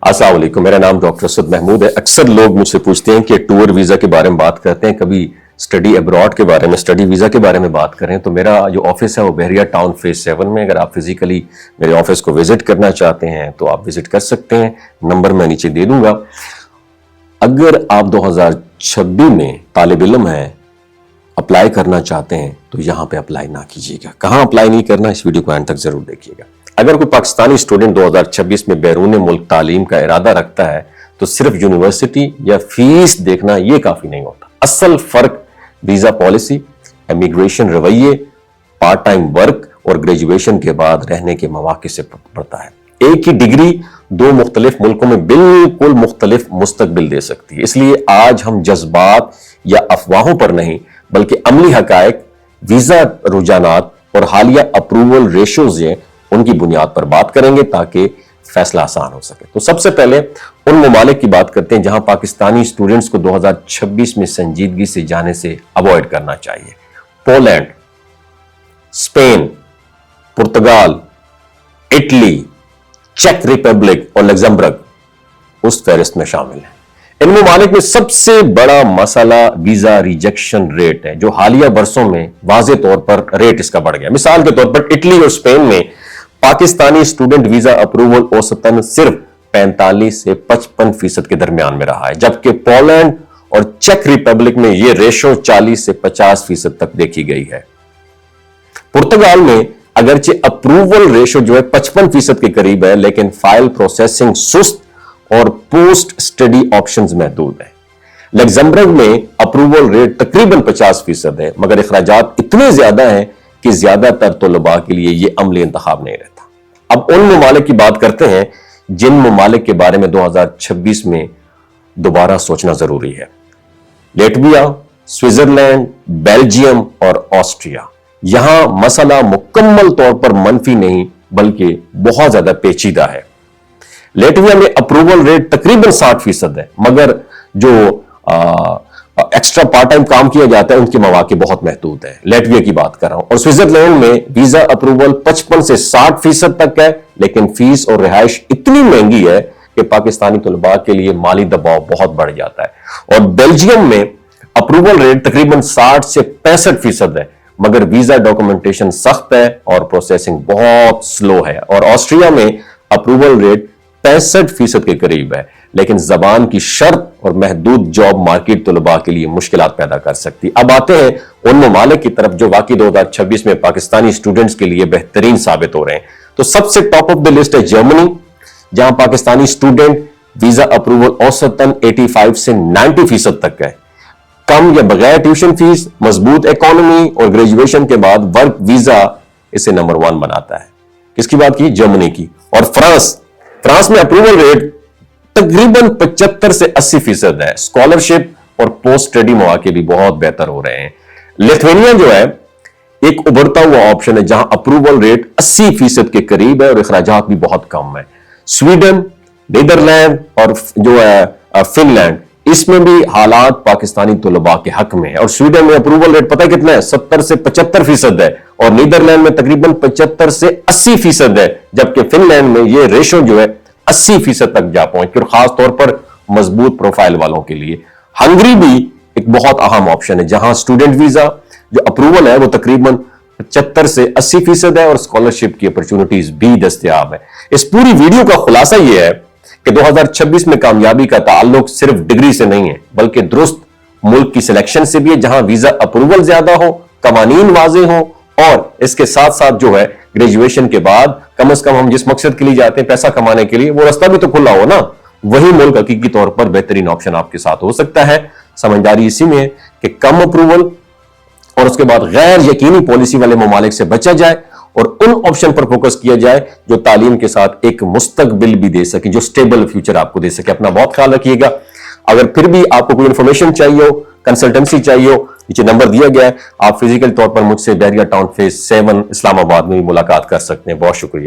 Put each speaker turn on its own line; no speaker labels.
अस्सलाम वालेकुम, मेरा नाम डॉक्टर असद महमूद है। अक्सर लोग मुझसे पूछते हैं कि टूर वीज़ा के बारे में बात करते हैं, कभी स्टडी अब्रॉड के बारे में, स्टडी वीज़ा के बारे में बात करें। तो मेरा जो ऑफिस है वो बहरिया टाउन फेज 7 में। अगर आप फिजिकली मेरे ऑफिस को विजिट करना चाहते हैं तो आप विजिट कर सकते हैं, नंबर मैं नीचे दे दूंगा। अगर आप 2026 में तालिब इल्म हैं, अप्लाई करना चाहते हैं तो यहाँ पे अप्लाई ना कीजिएगा। कहाँ अप्लाई नहीं करना, इस वीडियो को एंड तक जरूर देखिएगा। अगर कोई पाकिस्तानी स्टूडेंट 2026 में बैरून मुल्क तालीम का इरादा रखता है तो सिर्फ यूनिवर्सिटी या फीस देखना ये काफी नहीं होता। असल फर्क वीजा पॉलिसी, इमिग्रेशन रवैये, पार्ट टाइम वर्क और ग्रेजुएशन के बाद रहने के मौके से पड़ता है। एक ही डिग्री दो मुख्तलिफ मुल्कों में बिल्कुल मुख्तलिफ मुस्तकबिल दे सकती है। इसलिए आज हम जज्बात या अफवाहों पर नहीं बल्कि अमली हकायक, वीजा रुझानात और हालिया अप्रूवल रेशोज उनकी बुनियाद पर बात करेंगे ताकि फैसला आसान हो सके। तो सबसे पहले उन ममालिक की बात करते हैं जहां पाकिस्तानी स्टूडेंट्स को 2026 में संजीदगी से जाने से अवॉइड करना चाहिए। पोलैंड, स्पेन, पुर्तगाल, इटली, चेक रिपब्लिक और लग्जमबर्ग उस फहरिस्त में शामिल है। इन ममालिक में सबसे बड़ा मसला वीजा रिजेक्शन रेट है, जो हालिया बरसों में वाज़े तौर पर रेट इसका बढ़ गया। मिसाल के तौर पर इटली और स्पेन में पाकिस्तानी स्टूडेंट वीजा अप्रूवल औसतन सिर्फ 45 से 55% के दरमियान में रहा है, जबकि पोलैंड और चेक रिपब्लिक में यह रेशो 40 से 50% तक देखी गई है। पुर्तगाल में अगरचे अप्रूवल रेशो जो है 55% के करीब है, लेकिन फाइल प्रोसेसिंग सुस्त और पोस्ट स्टडी ऑप्शंस महदूद है। लग्जमबर्ग में अप्रूवल रेट तकरीबन 50% है, मगर अखराजात इतने ज्यादा हैं कि ज्यादातर तलबा के लिए यह अमली इंतखाब नहीं रहता। अब उन ममालिक की बात करते हैं जिन ममालिक के बारे में 2026 में दोबारा सोचना जरूरी है। लेटविया, स्विट्जरलैंड, बेल्जियम और ऑस्ट्रिया। यहां मसला मुकम्मल तौर पर मनफी नहीं बल्कि बहुत ज्यादा पेचीदा है। लेटविया में अप्रूवल रेट तकरीबन 60% है, मगर जो एक्स्ट्रा पार्ट टाइम काम किया जाता है उनके मौके बहुत महदूद है। लेटविया की बात कर रहा हूं। और स्विट्जरलैंड में वीजा अप्रूवल 55 से 60% तक है, लेकिन फीस और रिहाइश इतनी महंगी है कि पाकिस्तानी तलबा के लिए माली दबाव बहुत बढ़ जाता है। और बेल्जियम में अप्रूवल रेट तकरीबन 60 से 65% है, मगर वीजा डॉक्यूमेंटेशन सख्त है और प्रोसेसिंग बहुत स्लो है। और ऑस्ट्रिया में अप्रूवल रेट 65% के करीब है, लेकिन जबान की शर्त और महदूद जॉब मार्केट तलबा के लिए मुश्किलात पैदा कर सकती। अब आते हैं उन ममालिक की तरफ जो वाकई 2026 में पाकिस्तानी स्टूडेंट्स के लिए बेहतरीन साबित हो रहे हैं। तो सबसे टॉप ऑफ द लिस्ट है जर्मनी, जहां पाकिस्तानी स्टूडेंट वीजा अप्रूवल औसतन 85 से 90% तक है। कम या बगैर ट्यूशन फीस, मजबूत इकोनॉमी और ग्रेजुएशन के बाद वर्क वीजा इसे नंबर 1 बनाता है। किसकी बात की? जर्मनी की। और फ्रांस में अप्रूवल रेट तकरीबन 75 से 80% है। स्कॉलरशिप और पोस्ट स्टडी मौके भी बहुत बेहतर हो रहे हैं। लिथुआनिया जो है एक उभरता हुआ ऑप्शन है, जहां अप्रूवल रेट 80% के करीब है और अखराजात भी बहुत कम है। स्वीडन, नीदरलैंड और जो है फिनलैंड, इसमें भी हालात पाकिस्तानी तलबा के हक में है। और स्वीडन में अप्रूवल रेट पता है कितना है? 70 से 75% है। और नीदरलैंड में तकरीबन 75 से 80% है, जबकि फिनलैंड में यह रेशो जो है 80% तक जा पहुंची, और खास तौर पर मजबूत प्रोफाइल वालों के लिए। हंगरी भी एक बहुत अहम ऑप्शन है, जहां स्टूडेंट वीजा जो अप्रूवल है वो तकरीबन 75 से 80% है और स्कॉलरशिप की अपॉर्चुनिटीज भी दस्तयाब है। इस पूरी वीडियो का खुलासा यह है कि 2026 में कामयाबी का ताल्लुक सिर्फ डिग्री से नहीं है, बल्कि दुरुस्त मुल्क की सिलेक्शन से भी है, जहां वीजा अप्रूवल ज्यादा हो, कवानीन वाजे हो, और इसके साथ साथ जो है ग्रेजुएशन के बाद कम से कम हम जिस मकसद के लिए जाते हैं पैसा कमाने के लिए, वो रास्ता भी तो खुला हो ना। वही मुल्क हकीकी तौर पर बेहतरीन ऑप्शन आपके साथ हो सकता है। समझदारी इसी में है कि कम अप्रूवल और उसके बाद गैर यकीनी पॉलिसी वाले ममालिक से बचा जाए और उन ऑप्शन पर फोकस किया जाए जो तालीम के साथ एक मुस्तकबिल भी दे सके, जो स्टेबल फ्यूचर आपको दे सके। अपना बहुत ख्याल रखिएगा। अगर फिर भी आपको कोई इंफॉर्मेशन चाहिए हो, कंसल्टेंसी चाहिए हो, नीचे नंबर दिया गया है। आप फिजिकल तौर पर मुझसे बहरिया टाउन फेज 7 इस्लामाबाद में भी मुलाकात कर सकते हैं। बहुत शुक्रिया।